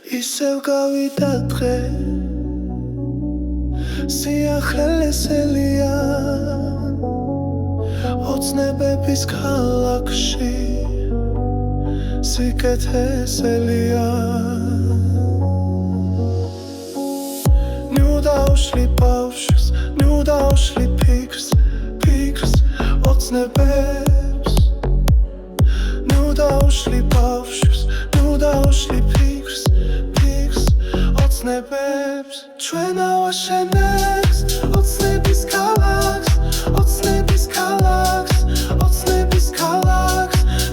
ისევ გავიდა დღე სიახლესელია ოცნებების ქალაქში სიკეთესელია ნუ დავშლი ბავშვს ნუ დავშლი ფიქრს ოცნებებს ნუ დავშლი ბავშვს ნუ დავშლი ფიქრს ოცნებებს ჩვენ ავაშენებს ოცნების ქალაქს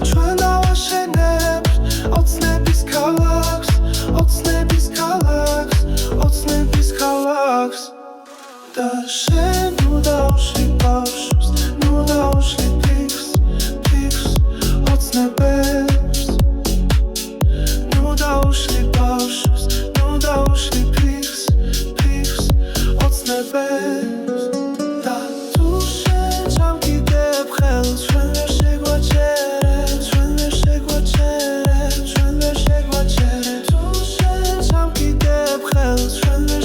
ჩვენ ავაშენებს ოცნების ქალაქს და შენ ნუ დავშლი ბავშვს ნუ დავშლი ფიქრს ოცნებებს ნუ დავშლი ბავშვს ნუ დავშლი ფიქრს ოცნებებს და თუ შენ ჩამკიდებ ხელს ჩვენ ვერ შეგვაჩერებ თუ შენ ჩამკიდებ ხელს ჩვენ ვერ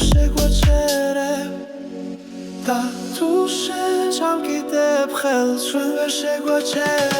შეგვაჩერებ და თუ შენ ჩამკიდებ ხელს ჩვენ ვერ შეგვაჩერებ